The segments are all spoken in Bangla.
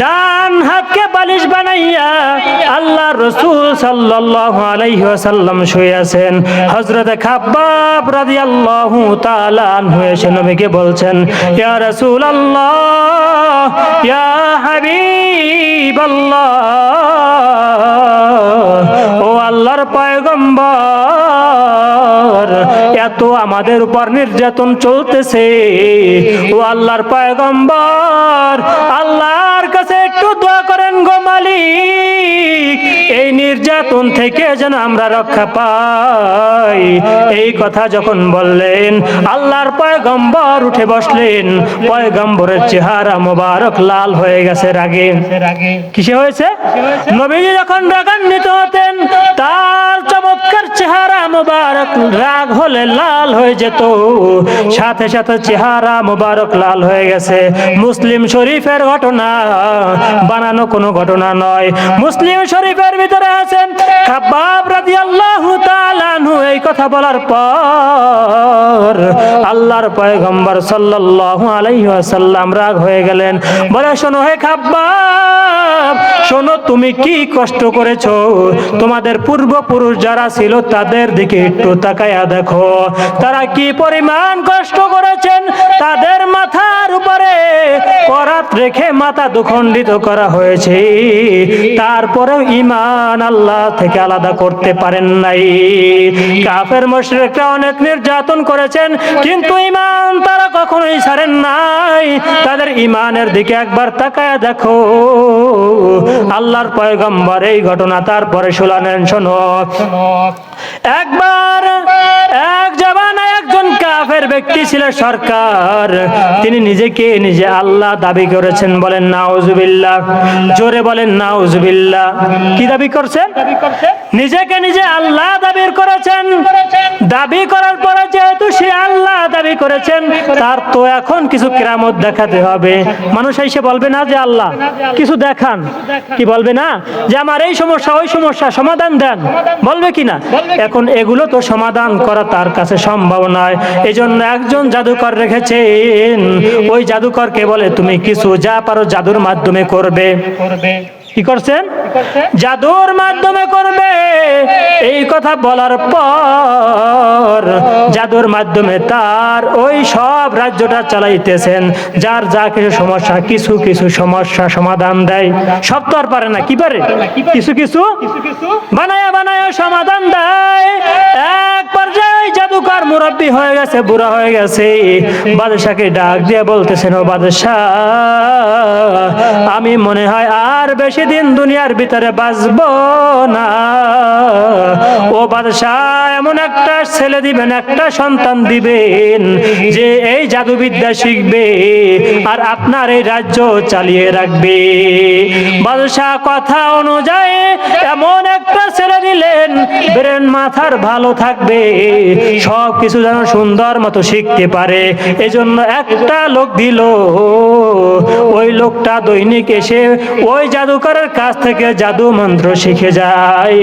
ডান হাতকে বালিশ বানাইয়া আল্লাহ রাসূল সাল্লাল্লাহু আলাইহি ওয়াসাল্লাম শুয়ে আছেন। হযরত খাব্বাব রাদিয়াল্লাহু তাআলা আনহু এসে নবীকে বলছেন, ইয়া রাসূলুল্লাহ, ইয়া হাবিবাল্লাহ, ও আল্লাহর পয়গম্বর, এত আমাদের উপর নির্যাতন চলতেছে, ও আল্লাহর পয়গম্বর, আল্লাহর কাছে একটু দোয়া করেন গো মালিক, এই নির্যাতন থেকে যেন আমরা রক্ষা পাই। এই কথা যখন বললেন, আল্লাহর পয়গম্বর উঠে বসলেন। পয়গম্বরের চেহারা মোবারক লাল হয়ে গেছে রাগে। কিসে হয়েছে? নবীজি যখন রাগান্বিত হতেন, তার চমৎকার চেহারা মোবারক রাগ হলে লাল হয়ে যেত, সাথে সাথে চেহারা মোবারক লাল হয়ে গেছে। মুসলিম শরীফের ঘটনা, বানানো কোনো ঘটনা নয়। মুসলিম শরীফের ভিতরে আছেন খাব্বাব রাদিয়াল্লাহু তাআলা আনহু এই কথা বলার পর আল্লাহর পয়গম্বর সাল্লাল্লাহু আলাইহি ওয়াসাল্লাম রাগ হয়ে গেলেন। বলে, শোনো হে খাব্বাব, শোনো, তুমি কি কষ্ট করেছো, তোমাদের পূর্বপুরুষ যারা ছিল তাদের দিকে একটু তাকায়া দেখো, তারা কি পরিমাণ কষ্ট করেছেন। তাদের মাথার উপরে করাত রেখে মাথা দুখণ্ডিত করা হয়েছে, তারপরেও ঈমান আল্লাহ থেকে আলাদা করতে পারেন নাই। কাফের মুশরিকরা অনেক নির্যাতন করেছেন, কিন্তু ঈমান তারা কখনোই ছাড়েন নাই। তাদের ঈমানের দিকে একবার তাকায়া দেখো। আল্লাহর পয়গম্বর এই ঘটনা তারপরে শুনালেন। শোনো, একবার এক জামানায় একজন কাফের ব্যক্তি ছিল সরকার, তিনি নিজেকে নিজে আল্লাহ দাবি করেছেন। বলেন নাউজুবিল্লাহ, জোরে বলেন নাউজুবিল্লাহ। কি দাবি করছেন? নিজেকে নিজে আল্লাহ দাবি করেছেন। দাবি করার পরে যেহেতু সে আল্লাহ দাবি করেছেন, তার তো এখন কিছু কেরামত দেখাতে হবে। মানুষ এসে বলবে না যে আল্লাহ কিছু দেখান, কি বলবে না যে আমার এই সমস্যা ওই সমস্যা সমাধান দেন, বলবে কিনা? এখন এগুলো তো সমাধান করা তার কাছে সম্ভব নয়। এই জন্য একজন জাদুকর রেখেছেন। ওই জাদুকরকে বলে, তুমি কিছু যা পারো জাদুর মাধ্যমে করবে। কি করছেন? জাদুর মাধ্যমে করবে। এই কথা বলার পর জাদুর মাধ্যমে তার ওই সব রাজ্যটা চালাইতেছেন। যার যা কিছু সমস্যা, কিছু কিছু সমস্যা সমাধান দেয়। সব তো আর পারে না, কি পারে? কিছু কিছু বানায়া বানায়া সমাধান দেয়। এক পর্যায়ে জাদুকর মুরব্বী হয়ে গেছে, বুড়া হয়ে গেছে। বাদশাকে ডাক দিয়ে বলতেছেন, ও বাদশা, আমি মনে হয় আর বেশি দিন দুনিয়ার ভিতরে বাঁচব না। ও বাদশাহ, এমন একটা ছেলে দিবেন, একটা সন্তান দিবেন যে এই জাদুবিদ্যা শিখবে আর আপনার এই রাজ্য চালিয়ে রাখবে। বাদশাহ কথা অনুযায়ী এমন একটা ছেলে দিলেন, ব্রেন মাথার ভালো থাকবে, সব কিছু যেন সুন্দর মতো শিখতে পারে। এজন্য একটা লোক দিল। ওই লোকটা দৈনিক এসে ওই জাদুকরের কাছ থেকে জাদু মন্ত্র শিখে যায়।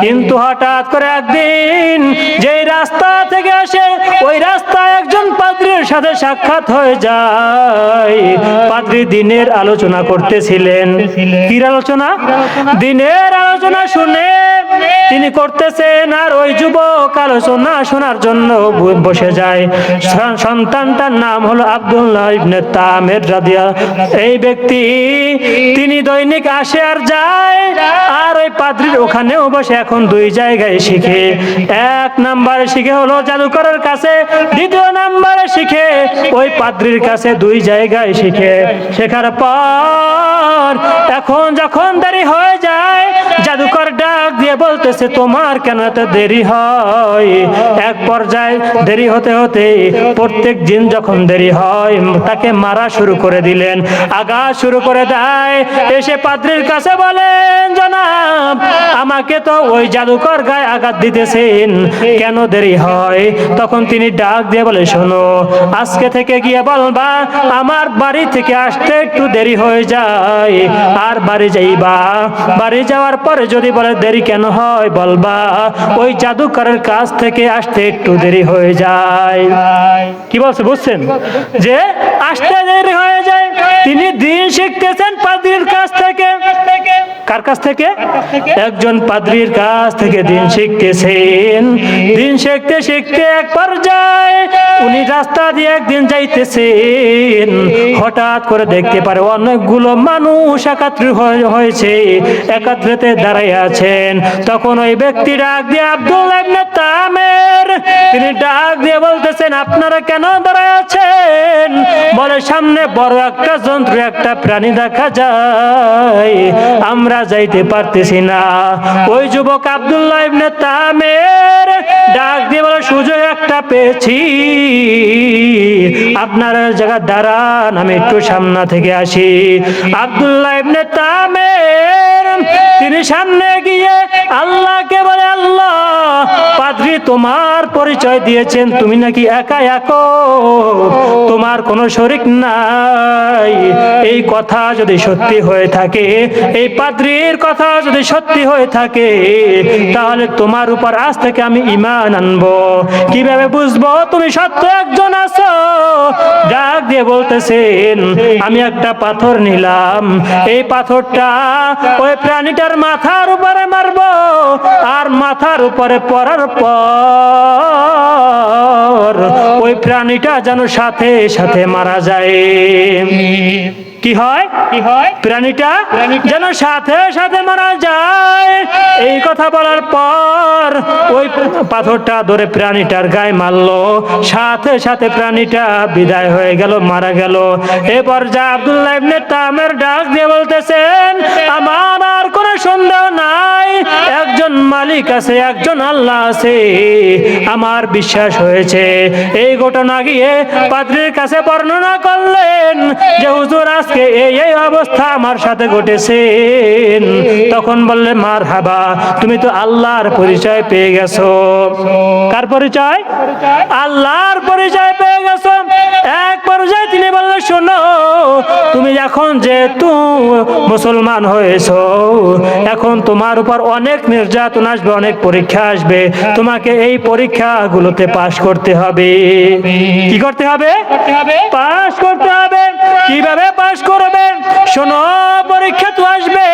কিন্তু হঠাৎ করে একদিন যেই রাস্তা থেকে আসে, ওই রাস্তায় একজন পাদ্রীর সাথে সাক্ষাৎ হয়ে যায়। পাদ্রী দিনের আলোচনা করতেছিলেন। কি আলোচনা? দিনের আলোচনা শুনে তিনি করতেছেন, আর ওই যুবক আলোচনা শোনার জন্য বসে যায়। সন্তানটার নাম হলো আব্দুল্লাহ ইবনে তামির রাদিয়াল্লাহু। এই ব্যক্তি তিনি দৈনিক আসে আর যায়, আর ওই পাদ্রীর ওখানেও বসে এখন দুই জায়গায় শিখে। এক নাম্বারে শিখে হলো জাদুকরের কাছে, দ্বিতীয় নাম্বারে শিখে ওই পাদ্রীর কাছে। দুই জায়গায় শিখে। শেখার পর এখন যখন দেরি হয়ে যায়, জাদুকর ডাক দিয়ে বলতেছে, তোমার কেন এত দেরি হয়? এক পর্যায়ে দেরি হতে হতে প্রত্যেক দিন যখন দেরি হয়, তাকে মারা শুরু করে দিলেন, আঘাত শুরু করে দেয়। এসে পাদ্রীর কাছে বলেন, জনাব, আমাকে তো ওই জাদুকর গায়ে আঘাত দিতেছেন, কেন দেরি হয়? তখন তিনি ডাক দিয়ে বলে, শোনো, আজকে থেকে গিয়ে বলবা আমার বাড়ি থেকে আসতে একটু দেরি হয়ে যায়, আর বাড়ি যাইবা। বাড়ি যাওয়ার পরে যদি বলে দেরি কেন হয়, বলবা ওই জাদুকরের কাছ থেকে আসতে একটু দেরি হয়ে যায়। কি বলছে বুঝছেন? যে আসতে দেরি হয়ে যায়। তিনি দিন শিখতেছেন পাদ্রীর কাছ কার কাছ থেকে? একজন পাদ্রীর কাছ থেকে দিন শিখতেছেন। দিন শিখতে শিখতে এক পর্যায়ে উনি রাস্তা দিয়ে একদিন যাইতেছেন, হঠাৎ করে দেখতে পারে অনেকগুলো মানুষ একত্রিত হয়েছে, একত্রিতে দাঁড়ায় আছেন। তখন ওই ব্যক্তি ডাক দিয়ে আব্দুল্লাহ ইবনে তামের, তিনি ডাক দিয়ে বলতেছেন, আপনারা কেন দাঁড়ায় আছেন? বলে, সামনে বড় একটা জন্তু, একটা প্রাণী দেখা যায়, আমরা যাইতে পারতেছি না। ওই যুবক আব্দুল্লাহ ইবনে তামের ডাক দিয়ে বলে, সুযোগ একটা পেয়েছি, আপনারা জায়গা দাঁড়ান, আমি একটু সামনে থেকে আসি। আব্দুল্লাহ ইবনে তামের তিনি সামনে গিয়ে আল্লাহকে বলে, আল্লাহ, পাদ্রী তোমার পরিচয় দিয়েছেন, তুমি নাকি একা তোমার কোনো শরীক নাই। এই কথা যদি সত্যি হয়ে থাকে, এই পাদ্রীর কথা যদি সত্যি হয়ে থাকে, তাহলে তোমার উপর আজ থেকে আমি ঈমান আনবো। কিভাবে বুঝবো তুমি সত্য একজন আছো? ডাক দিয়ে বলতেছেন, আমি একটা পাথর নিলাম, এই পাথরটা ওই প্রাণীটার মাথার উপরে মারবো, আর মাথার উপরে পড়ার পর ওই প্রাণীটা যেন সাথে সাথে মারা যায়। কি হয়? প্রাণীটা যেন সাথে সাথে মারা যায়। এই কথা বলার পর ওই পাথরটা ধরে প্রাণীটার গায়ে মারলো, সাথে সাথে প্রাণীটা বিদায় হয়ে গেল, মারা গেল। এরপর যা আব্দুল্লাহ ইবনে তামের ডাক দিয়ে বলতেছেন, আমার আর কোনো সন্দেহ নাই, একজন মালিক আছে, একজন আল্লাহ আছে, আমার বিশ্বাস হয়েছে। এই ঘটনা গিয়ে পাদ্রীর কাছে বর্ণনা করলেন যে, হুজুর, আজকে এই অবস্থা আমার সাথে ঘটেছে। তখন বললে, মারহাবা, তুমি তো আল্লাহর পরিচয় পেয়ে গেছো। কার পরিচয়? আল্লাহর পরিচয় পেয়ে গেছো। এক পর্যায়ে তিনি বললেন, শোনো, তুমি এখন যেহেতু মুসলমান হয়েছো, এখন তোমার উপর অনেক নির্যাতন আসবে, অনেক পরীক্ষা আসবে, তোমাকে এই পরীক্ষাগুলোতে পাশ করতে হবে। কি করতে হবে? পাশ করতে হবে। কিভাবে পাশ করবেন? শোনো, পরীক্ষা তো আসবে,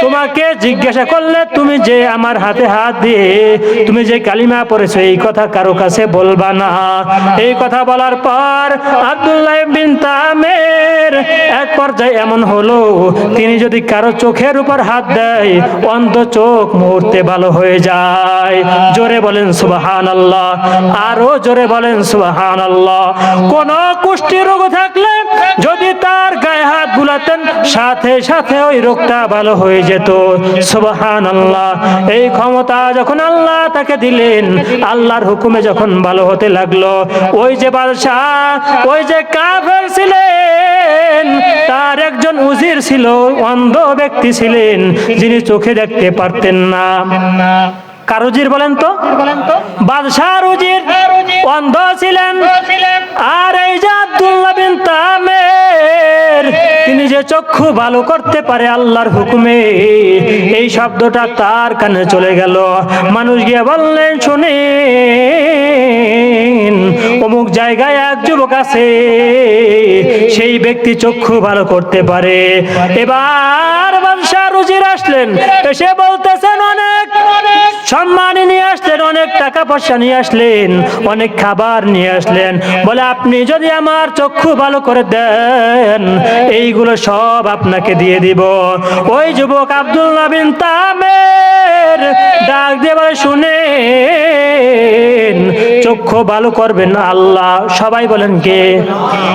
তোমাকে জিজ্ঞাসা করলে তুমি যে আমার হাতে হাত দিয়ে তুমি যে কালিমা পড়েছো, এই কথা কারো কাছে বলবা না। এই কথা বলার পর আব্দুল্লাহ বিন তামের এক পর্যায়ে এমন হলো, তিনি যদি কারো চোখের উপর হাত দেয়, অন্ধ চোখ মুহূর্তে ভালো হয়ে যায়। জোরে বলেন সুবহানাল্লাহ, আরো জোরে বলেন সুবহানাল্লাহ। কোন কুষ্ঠি রোগ থাকলে যদি তার গায়ে হাত বুলাতেন, সাথে সাথে ওই রোগটা ভালো হয়ে যেত। সুবহানাল্লাহ। এই ক্ষমতা যখন আল্লাহ তাকে দিলেন, আল্লাহর হুকুমে যখন ভালো হতে লাগলো, ওই যে বাদশা, ওই যে কাফের ছিলেন, তার একজন উজির ছিল, অন্ধ ব্যক্তি ছিলেন, যিনি চোখে দেখতে পারতেন না। কার উজির বলেন তো? বাদশার উজির অন্ধ ছিলেন। আর এই যে আব্দুল্লাহ বিন তামের, তিনি যে চক্ষু ভালো করতে পারে আল্লাহর হুকুমে, এই শব্দটা তার কানে চলে গেল। মানুষ গিয়ে বললেন, শুনেন, অমুক জায়গায় এক যুবক আছে, সেই ব্যক্তি চক্ষু ভালো করতে পারে। এবার বাদশার উজির আসলেন, এসে বলতেছেন, অনেক সম্মান নিয়ে আসলেন, অনেক টাকা পয়সা নিয়ে আসলেন, অনেক খাবার নিয়ে আসলেন। বলে, আপনি যদি আমার চক্ষু ভালো করে দেন, এইগুলো সব আপনাকে দিয়ে দিব। ওই যুবক আব্দুল্লাহ বিন তামের ডাক দিয়ে বলে, শুনেন, চক্ষু ভালো করবেন আল্লাহ। সবাই বলেন কে?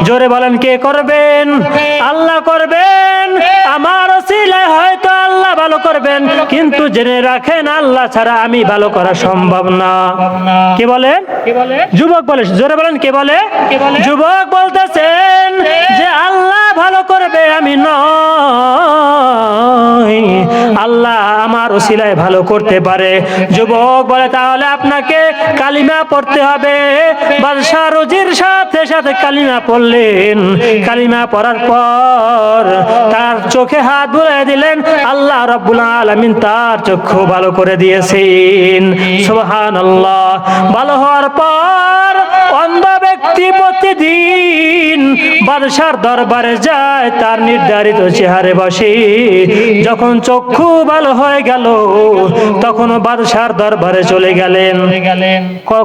জোরে বলেন, কে করবেন? আল্লাহ করবেন। আমার ওসিলায় হয়তো আল্লাহ ভালো করবেন, কিন্তু জেনে রাখেন, আল্লাহ ছাড়া আমি ভালো করা সম্ভব না। কে বলে? যুবক বলে। জোরে বলেন, কে বলে? যুবক বলতেছেন যে আল্লাহ ভালো করবে, আমি নয়, আল্লাহ আমার ওসিলায় ভালো করতে পারে। যুবক বলে, তাহলে আপনাকে কালিমা পড়তে হবে। বাদশা রুজির সাথে সাথে কালিমা পড়লেন। কালিমা পড়ার পর তার চোখে হাত বুলিয়ে দিলেন, আল্লাহ রাব্বুল আলামিন তার চক্ষু ভালো করে দিয়েছেন। সুবহানাল্লাহ। ভালো হওয়ার পর অন্ধ ব্যক্তি প্রতিদিন বাদশার দরবারে যায়, তার নির্ধারিত চেহারে বসে। যখন চক্ষু ভালো হয়ে গেল তখন বাদশার দরবারে চলে গেলেন।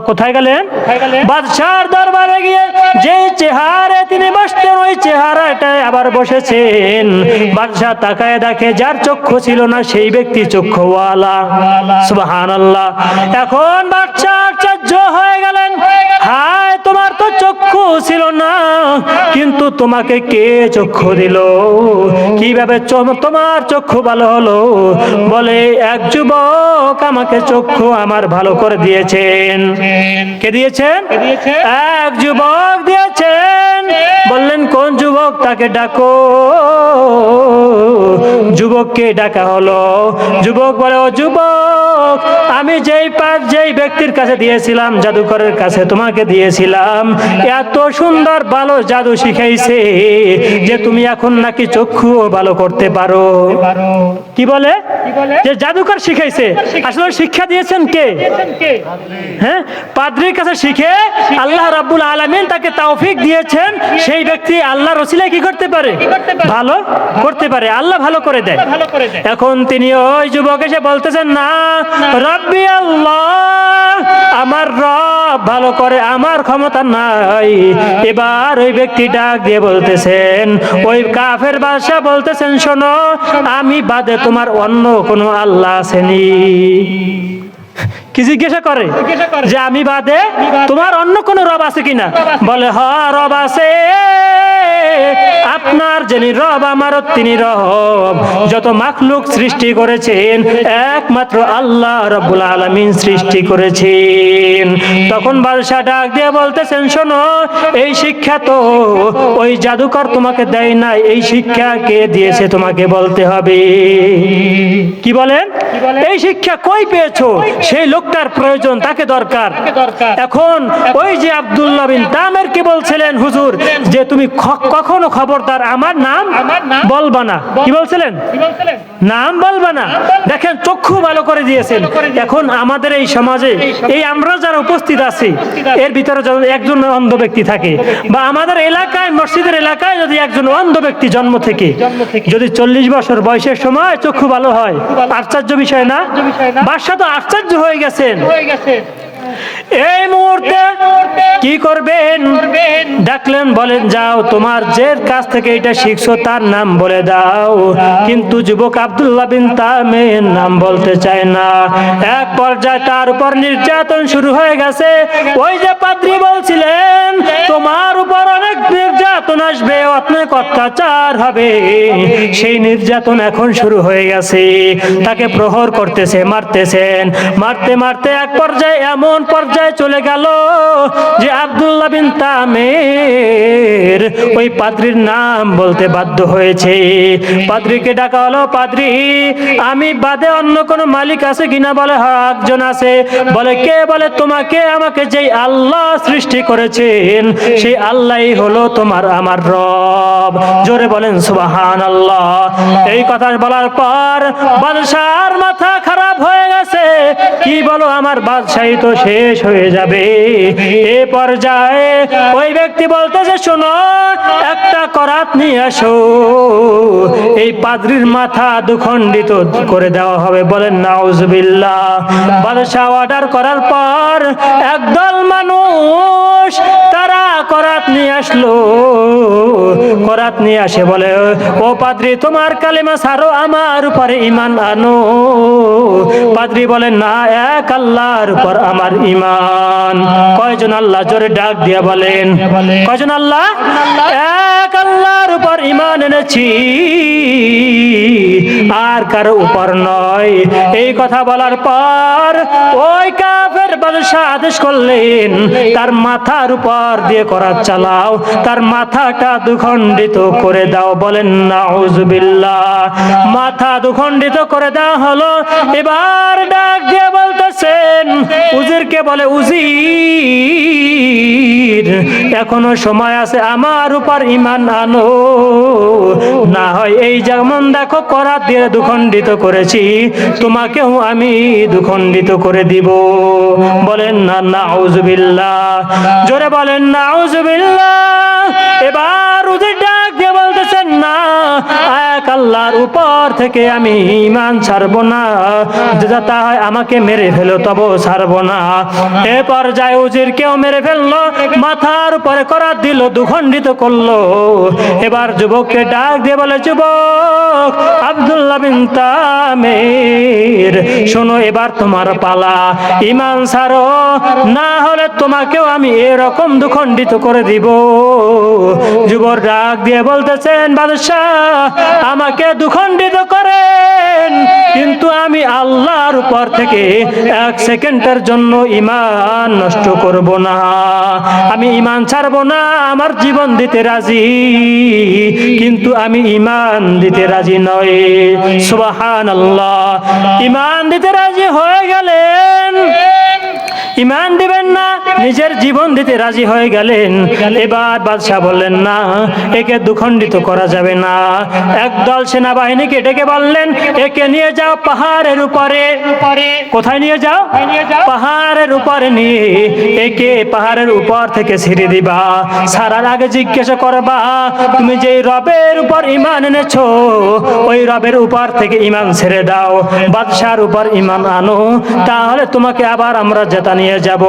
কোথায় গেলেন? বাদশার দরবারে গিয়ে যে চেহারে তিনি বসতেন ওই চেহারাটায় আবার বসেছেন। বাদশা তাকায় দেখে যার চক্ষু ছিল না সেই ব্যক্তি চক্ষুওয়ালা। সুবহানাল্লাহ। এখন বাদশা আশ্চর্য হয়ে গেলেন, হায় তোমার তো চক্ষু ছিল না, কিন্তু তোমাকে কে চক্ষু দিল? কিভাবে তোমার চক্ষু ভালো হলো? বলে এক যুবক আমাকে চক্ষু আমার ভালো করে দিয়েছেন। কে দিয়েছেন? এক যুবক দিয়েছেন। বললেন কোন যুবক? তাকে ডাকো। যুবককে ডাকা হলো। যুবক বলে, ও যুবক, আমি যেই ব্যক্তির কাছে দিয়েছিলাম, জাদুকরের কাছে তোমাকে দিয়েছিলাম, এত সুন্দর ভালো জাদু শিখাইছে যে তুমি এখন নাকি চক্ষু ভালো করতে পারো। কি বলে? যে জাদুকর শিখাইছে। আসলে শিক্ষা দিয়েছেন কে? হ্যাঁ, পাদ্রীর কাছে শিখে আল্লাহ রাব্বুল আলামিন তাকে তৌফিক দিয়েছেন। সেই ব্যক্তি আল্লাহর ওসিলায় কি করতে পারে? ভালো করতে পারে। আল্লাহ ভালো করে দেয়। এখন তিনি ওই যুবক এসে বলতেছেন, না, রব্বি আল্লাহ, আমার রব ভালো করে, আমার ক্ষমতা নাই। এবার ওই ব্যক্তি ডাক দিয়ে বলতেছেন, ওই কাফের বাদশা বলতেছেন, শোনো, আমি বাদে তোমার অন্য কোনো আল্লাহ আসেনি? কি জিজ্ঞাসা করে? যে আমি বাদে তোমার অন্য কোন রব আছে কিনা? বলে হ্যাঁ, রব আছে। আপনার যিনি রব, আমারও তিনি রব। যত মাখলুক সৃষ্টি করেছেন একমাত্র আল্লাহ রাব্বুল আলামিন সৃষ্টি করেছেন। তখন বাদশা ডাক দিয়ে বলতেছেন, শোনো, এই শিক্ষা তো ওই জাদুকর তোমাকে দেয় নাই, এই শিক্ষা কে দিয়েছে তোমাকে বলতে হবে। কি বলেন? এই শিক্ষা কই পেয়েছো? সেই লোকটার প্রয়োজন, তাকে দরকার। এখন ওই যে আব্দুল্লাহ বিন তামের কে বলছিলেন, হুজুর, যে তুমি কখনো খবরদার আমার নাম বলবা না। কি বলছিলেন? নাম বলবা না। দেখেন, চক্ষু ভালো করে দিয়েছেন। এখন আমাদের এই সমাজে এই আমরা যারা উপস্থিত আছি এর ভিতরে যদি একজন অন্ধ ব্যক্তি থাকে, বা আমাদের এলাকায় মসজিদের এলাকায় যদি একজন অন্ধ ব্যক্তি জন্ম থেকে যদি 40 বছর বয়সের সময় চক্ষু ভালো হয়, আশ্চর্য বিষয় না? বাদশা তো আশ্চর্য হয়ে গেছেন। এই মুহূর্তে কি করবেন? ডাকলেন, বলেন যাও, তোমার যে কাছ থেকে এটা শিখছো তার নাম বলে দাও। কিন্তু যুবক আব্দুল্লাহ বিন তামের নাম বলতে চায় না। এক পর্যায়ে তার উপর নির্যাতন শুরু হয়ে গেছে। ওই যে পাদ্রী বলছিলেন তোমার উপর অনেক নির্যাতন আসবে, অনেক অত্যাচার হবে, সেই নির্যাতন এখন শুরু হয়ে গেছে। তাকে প্রহর করতেছে, মারতেছেন। মারতে মারতে এক পর্যায়ে এমন পর্যায়ে চলে গেল যে আব্দুল্লাহ বিন তামের ওই পাদ্রীর নাম বলতে বাধ্য হয়েছে। পাদ্রীকে ডাকা হলো, পাদ্রী, আমি বাদে অন্য কোন মালিক আছে কিনা? বলে হ্যাঁ, একজন আছে। বলে কে? বলে তোমাকে আমাকে যেই আল্লাহ সৃষ্টি করেছেন সেই আল্লাহই হলো তোমার আমার রব। জোরে বলেন সুবহানাল্লাহ। এই কথা বলার পর বাদশার মাথা খারাপ হয়ে গেছে। কি বলো, আমার বাদশাহী তো শেষ হয়ে যাবে। এ পর্যায়ে ওই ব্যক্তি বলতেছে, শোনো, একটা করাত নিয়ে আসো, এই পাদ্রীর মাথা দুখণ্ডিত করে দেওয়া হবে। বলেন নাউজুবিল্লাহ। বাদশাহ অর্ডার করার পর একদল মানুষ তারা করাত নিয়ে আসলো। করাত নিয়ে আসে বলে, ও পাদ্রী, তোমার কালেমা ছাড়ো, আমার উপরে ঈমান আনো। পাদ্রী বলেন, না, এক আল্লাহর উপর আমার ঈমান। কয়জন আল্লাহ? জোরে ডাক দিয়া বলেন, কয়জন আল্লাহ? এক আল্লাহর উপর ঈমান এনেছি, আর কারো উপর নয়। এই কথা বলার পর ওই কাফের বাদশা আদেশ করলেন, তার মাথার উপর দিয়ে করাত চালাও, তার মাথাটা দুখণ্ডিত করে দাও। বলেন নাউজুবিল্লাহ। মাথা দুখণ্ডিত করে দেওয়া হলো। এবার ডাক দিয়ে বলতেছেন, উজিরকে বলে, উজির, এখনো সময় আছে, আমার উপর ঈমান আনো, না হয় এই যেমন দেখো করাত দিয়ে দুখণ্ডিত দুখণ্ডিত করেছি, তোমাকেও আমি দুখণ্ডিত করে দিব। বলেন না নাউজুবিল্লাহ, জোরে বলেন নাউজুবিল্লাহ। এবার উজির ডাক দিয়ে বলতেছেন, না, এক আল্লাহর উপর থেকে আমি ঈমান ছাড়বো না, যা হয় আমাকে মেরে ফেলো তবু ছাড়বো না। এ পর্যায়ে উজির কেউ মেরে ফেললো, মাথার উপরে করাত দিল, দুখণ্ডিত করলো। এবার যুবককে ডাক দিয়ে বলে, যুবক আব্দুল্লাহ বিন তামির, শোনো এবার তোমার পালা, ঈমান ছাড়ো, না হলে তোমাকেও আমি এরকম দুখণ্ডিত করে দিব। যুবক ডাক দিয়ে বলতেছেন, বাদশাহ আমাকে দুখণ্ডিত করেন, কিন্তু আমি আল্লাহর উপর থেকে এক সেকেন্ডের জন্য ঈমান নষ্ট করব না, আমি ঈমান ছাড়বো না, আমার জীবন দিতে রাজি, কিন্তু আমি ঈমান দিতে রাজি নই। সুবহানাল্লাহ। ঈমান দিতে রাজি হয়ে গেলেন, ঈমান দিবেন না, নিজের জীবন দিতে রাজি হয়ে গেলেন। এবার বাদশাহ বললেন, না, একে দুখণ্ডিত করা যাবে না। একদল সেনাবাহিনীকে ডেকে বললেন, একে নিয়ে যাও পাহাড়ের উপরে। কোথায় নিয়ে যাও? পাহাড়ের উপরে নিয়ে একে পাহাড়ের উপর থেকে ছেড়ে দিবা। ছাড়ার আগে জিজ্ঞাসা করবা, তুমি যে রবের উপর ঈমান এনেছো, ওই রবের উপর থেকে ঈমান ছেড়ে দাও, বাদশার উপর ঈমান আনো, তাহলে তোমাকে আবার আমরা জেতা নিয়ে যাব।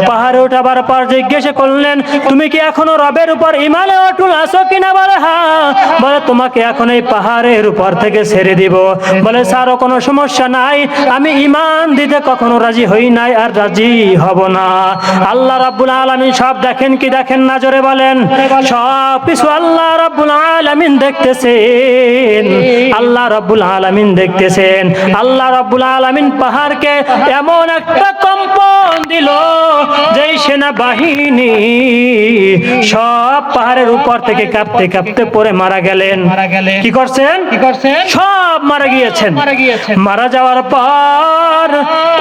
পাহাড়ে ওঠাবার পর জিজ্ঞাসা করলেন, তুমি কি এখনো রবের উপর ঈমানে অটল আছো কিনা? বলে হ্যাঁ। বলে তোমাকে এখন এই পাহাড়ের উপর থেকে ছেড়ে দিব। বলে স্যারও কোনো সমস্যা নাই, আমি ঈমান দিতে কখনো রাজি হই নাই আর রাজি হব না। আল্লাহ রাব্বুল আলামিন সব দেখেন কি দেখেন না? জোরে বলেন। সব কিছু আল্লাহ রাব্বুল আলামিন দেখতেছেন, আল্লাহ রাব্বুল আলামিন দেখতেছেন। আল্লাহ রাব্বুল আলামিন পাহাড়কে এমন একটা কম্পন দিল, যেই সেনাবাহিনী সব পাহাড়ের উপর থেকে কাঁপতে কাঁপতে পড়ে মারা গেলেন। কি করছেন? সব মারা গিয়েছেন। মারা যাওয়ার পর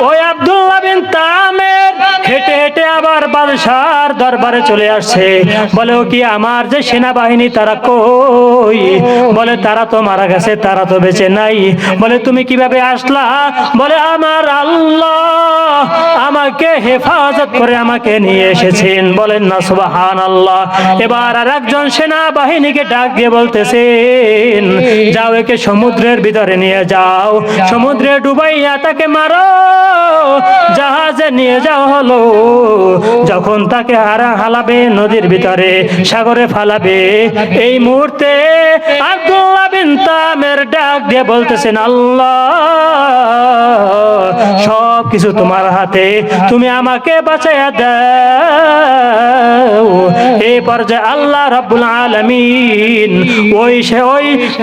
ওই আব্দুল্লাহ বিন তামির হেঁটে হেঁটে আবার বাদশার দরবারে চলে আসছে। বলে, ও কি আমার যে সেনাবাহিনী তারা কই? বলে, তারা তো মারা গেছে, তারা তো বেঁচে নাই। বলে, তুমি কিভাবে আসলা? বলে, আমার আল্লাহ আমাকে হেফাজত করে আমাকে নিয়ে এসেছেন। বলেন না সুবহানাল্লাহ। এবার আর একজন সেনাবাহিনীকে ডাক দিয়ে বলতেছেন, যাও একে সমুদ্রের ভিতরে নিয়ে যাও, সমুদ্রে ডুবাইয়া তাকে মারো, জাহাজে নিয়ে যাও হলো। যখন তাকে হালাবে নদীর ভিতরে, সাগরে ফালাবে, এই মুহূর্তে আব্দুল্লাহ বিন তামির ডাক দিয়ে বলতেছেন, আল্লাহ সব কিছু তোমার হাতে, তুমি আমাকে বাঁচাইয়া দাও। এই পর্যায়ে আল্লাহ রাব্বুল আলামিন ওই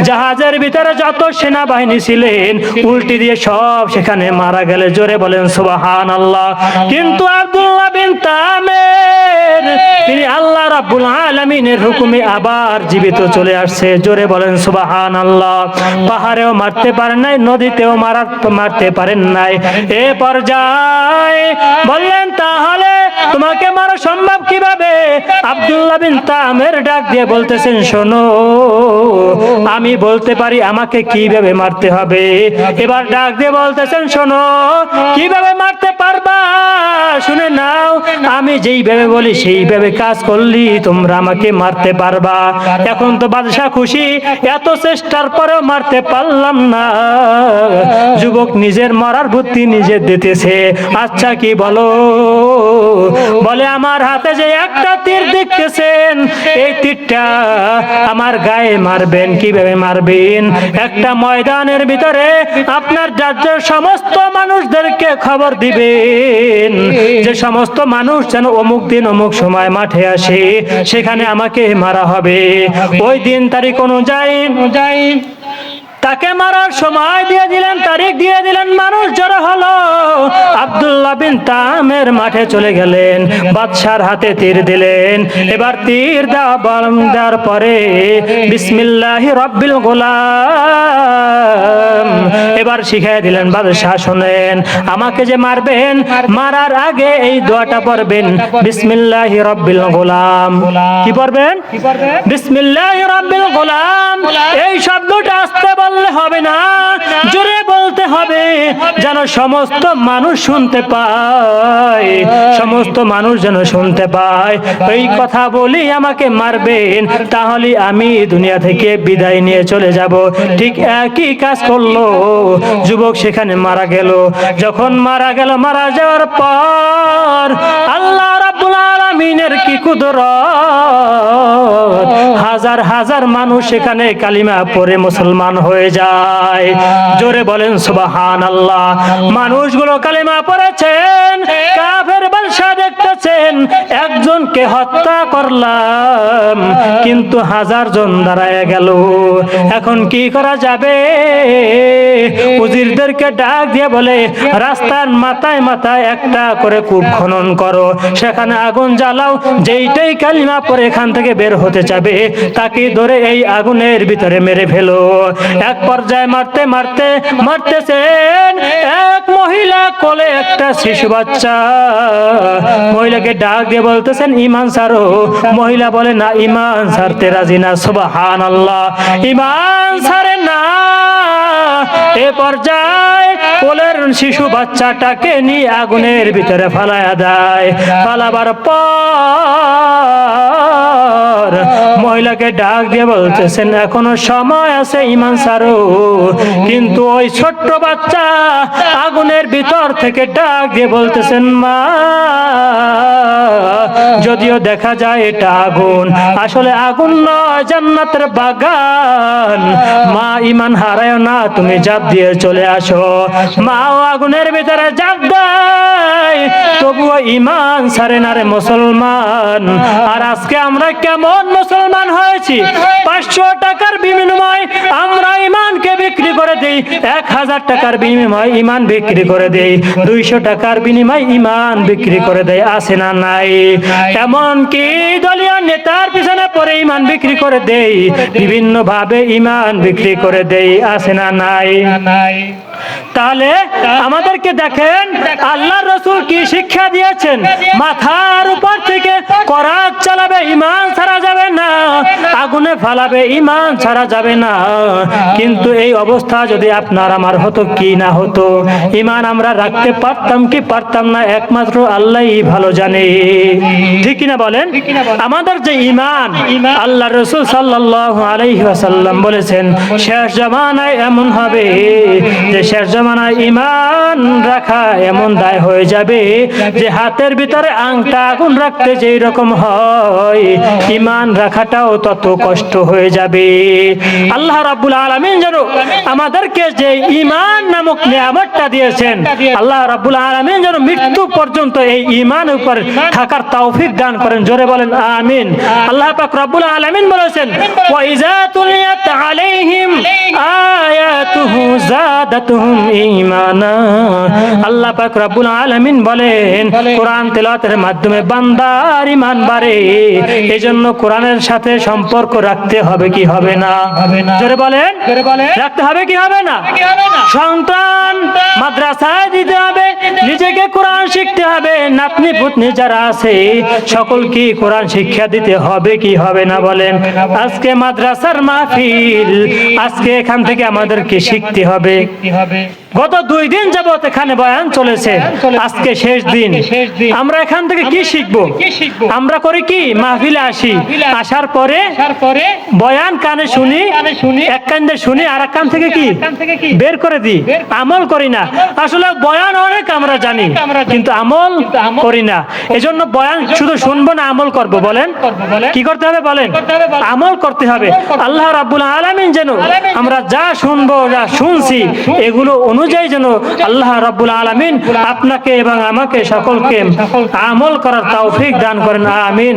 জাহাজের ভিতরে যত সেনাবাহিনী ছিলেন উল্টি দিয়ে সব সেখানে মারা গেলে। জোরে বলেন সুবহানাল্লাহ। কিন্তু আব্দুল্লাহ বিন তামির তিনি আল্লাহ রাব্বুল আলামিনের হুকুমে আবার জীবিত চলে আসছে। জোরে বলেন সুবহানাল্লাহ। পাহাড়েও মারতে পারেন নাই, নদীতেও মারতে পারেন নাই। এ পর্যায়ে বললেন, তাহলে তোমাকে মারা সম্ভব কিভাবে? আব্দুল্লাহ বিন তামির ডাক দিয়ে বলতেছেন, শোনো, আমি বলতে পারি আমাকে কিভাবে মারতে হবে। এবার ডাক দিয়ে বলতেছেন, শোনো, কিভাবে মারতে পারবা শুনে নাও, আমি যেইভাবে বলি সেইভাবে কাজ করলি তোমরা আমাকে মারতে পারবা। এখন তো বাদশা খুশি, এত চেষ্টার পরেও মারতে পারলাম না। যুবক নিজের মরার বুদ্ধি নিজে দিতেছে। আচ্ছা কি বলো? বলে, আমার হাতে যে একটা তীর দেখতেছেন, এই তীরটা আমার গায়ে মারবেন। কিভাবে মারবেন? একটা ময়দানের ভিতরে আপনার রাজ্যের সমস্ত মানুষদেরকে খবর দিবেন যে সমস্ত মানুষ যেন অমুক দিন অমুক সময় মাঠে আসে, সেখানে আমাকে মারা হবে। ওই দিন তারিখ অনুযায়ী তাকে মারার সময় দিয়ে দিলেন, তারিখ দিয়ে দিলেন, মানুষ জড়ো হলো। আব্দুল্লাহ বিন তামির মাঠে চলে গেলেন, বাদশার হাতে তীর দিলেন। এবার তীর দেওয়ার পরে বিসমিল্লাহি রব্বিল গোলাম এবার শিখাই দিলেন, বাদশাহ শোনেন, আমাকে যে মারবেন, মারার আগে এই দোয়াটা পড়বেন, বিসমিল্লাহি রব্বিল গোলাম। কি পড়বেন? বিসমিল্লাহি রব্বিল গোলাম। এই শব্দটা আসতে বললে হবে না, হবে যেন সমস্ত মানুষ শুনতে পায়, সমস্ত মানুষ যেন শুনতে পায়। এই কথা বলি আমাকে মারবেন, তাহলে আমি দুনিয়া থেকে বিদায় নিয়ে চলে যাব। ঠিক একই কাজ করলো যুবক, সেখানে মারা গেল। যখন মারা গেল, মারা যাওয়ার পর আল্লাহ রাব্বুল আলামিনের কি কুদরত, হাজার হাজার মানুষ সেখানে কালিমা পড়ে মুসলমান হয়ে যায়। জোরে বলেন সুবহানাল্লাহ। মানুষগুলো কালিমা পড়েছেন, কাফের বাদশা দেখতেছেন একজনকে হত্যা করলাম কিন্তু হাজার জন দাঁড়ায় গেল। এখন কি করা যাবে? উজিরদেরকে ডাক দিয়ে বলে, রাস্তার মাথায় মাথায় একটা করে কূপ খনন করো, সেখানে আগুন জ্বালাও, যেইটাই কালিমা পরে এখান থেকে বের হতে যাবে তাকে ধরে এই আগুনের ভিতরে মেরে ফেলো। এক পর্যায়ে মারতে মারতে মারতেছেন, এক মহিলা কোলে একটা শিশু বাচ্চা, মহিলাকে ডাক দিয়ে বলতেছেন ঈমান ছাড়ো। মহিলা বলে না, ঈমান ছাড়তে রাজি না। সুবহানাল্লাহ, ঈমান ছাড়ে না। এ পর্যায়ে কোলের শিশু বাচ্চাটাকে নিয়ে আগুনের ভিতরে ফালায়া দেয়। ফালাবার পর মহিলাকে ডাক দিয়ে বলতেছেন এখনো সময় আছে, ঈমান ছাড়ো। কিন্তু ওই ছোট্ট বাচ্চা আগুনের ভিতর থেকে ডাক দিয়ে বলতেছেন মা, যদিও দেখা যায় এটা আগুন, আসলে আগুন নয়, জান্নাতের বাগান। মা ঈমান হারায় না, তুমি জাপ দিয়ে চলে আসো। মাও আগুনের ভিতরে জাপ দেয়, তবুও ঈমান ছাড়ে না রে মুসলমান। আর আজকে আমরা কেমন মুসলমান হয়েছি? 500 টাকার বিনিময়ে আমরা ঈমানকে বিক্রি করে দেই, 1000 টাকার বিনিময়ে ঈমান বিক্রি করে দেই, 200 টাকার বিনিময়ে ঈমান বিক্রি করে দেয়। আছে না নাই? এমন কি দলীয় নেতার পিছনে পরে ঈমান বিক্রি করে দেই, বিভিন্ন ভাবে ঈমান বিক্রি করে দেই। আছে না নাই? তাহলে আমাদেরকে দেখেন আল্লাহ রাসূল কি শিক্ষা দিয়েছেন। মাথার উপর থেকে করাত চালাবে, ঈমান ছাড়া যাবে না, আগুনে ফালাবে, ঈমান ছাড়া যাবে না। কিন্তু এই অবস্থা যদি আপনার আমার হতো কি না হতো, ঈমান আমরা রাখতে পারতাম কি পারতাম না, একমাত্র আল্লাহই ভালো জানে। ঠিক কি না বলেন? আমাদের যে ঈমান, আল্লাহ রাসূল সাল্লাল্লাহু আলাইহি ওয়াসাল্লাম বলেছেন শেষ জামানায় এমন হবে যে শেষ জামানায় ঈমান রাখা এমন দায় হয়ে যাবে যে হাতের ভিতরে আংটা আগুন রাখতে যেই রকম হয়, ঈমান রাখাটাও তত কষ্ট হয়ে যাবে। আল্লাহ রাব্বুল আলামিন যেন আমাদেরকে যে ঈমান নামক নিয়ামতটা দিয়েছেন, আল্লাহ রাব্বুল আলামিন যেন মৃত্যু পর্যন্ত এই ঈমানের উপর থাকার তৌফিক দান করেন। জোরে বলেন আমিন। আল্লাহ পাক রব্বুল আলামিন বলেছেন ওয়া ইযা তুলিয়াত আলাইহিম আয়াতুহু যাদাতুহুম ঈমানা। আল্লাহ পাক রব্বুল আলামিন বলেন কোরআন তেলাওয়াতের মাধ্যমে বান্দার ঈমান বাড়ে। এজন্য কোরআনের সাথে সম্পর্ক রাখতে হবে কি হবে না? জোরে বলেন, রাখতে হবে কি হবে না? সন্তান মাদ্রাসায় দিতে হবে, নিজেকে কোরআন শিখতে হবে, নাতনি পুতনি যারা আছে সকলকে কোরআন শিক্ষা দিতে হবে কি হবে না? বলেন। আজকে মাদ্রাসার মাহফিল, আজকে এখান থেকে আমাদেরকে শিখতে হবে। গত 2 দিন যাবত এখানে বয়ান চলেছে, আজকে শেষ দিন। আমরা এখান থেকে কি শিখবো? আমরা করি কি, মাহফিলে আসি, আসার পরে বয়ান কানে শুনি, এক কান দিয়ে শুনি আর এক কান থেকে কি বের করে দিই, আমল করি না। আসলে বয়ান অনেক আমরা জানি কিন্তু আমল করি না। এজন্য বয়ান শুধু শুনবো না, আমল করব। বলেন কি করতে হবে? বলেন আমল করতে হবে। আল্লাহ রাব্বুল আলামিন যেন আমরা যা শুনবো, যা শুনছি এগুলো অনুযায়ী যেন আল্লাহ রাব্বুল আলামিন আপনাকে এবং আমাকে সকলকে আমল করার তৌফিক দান করেন। আমিন।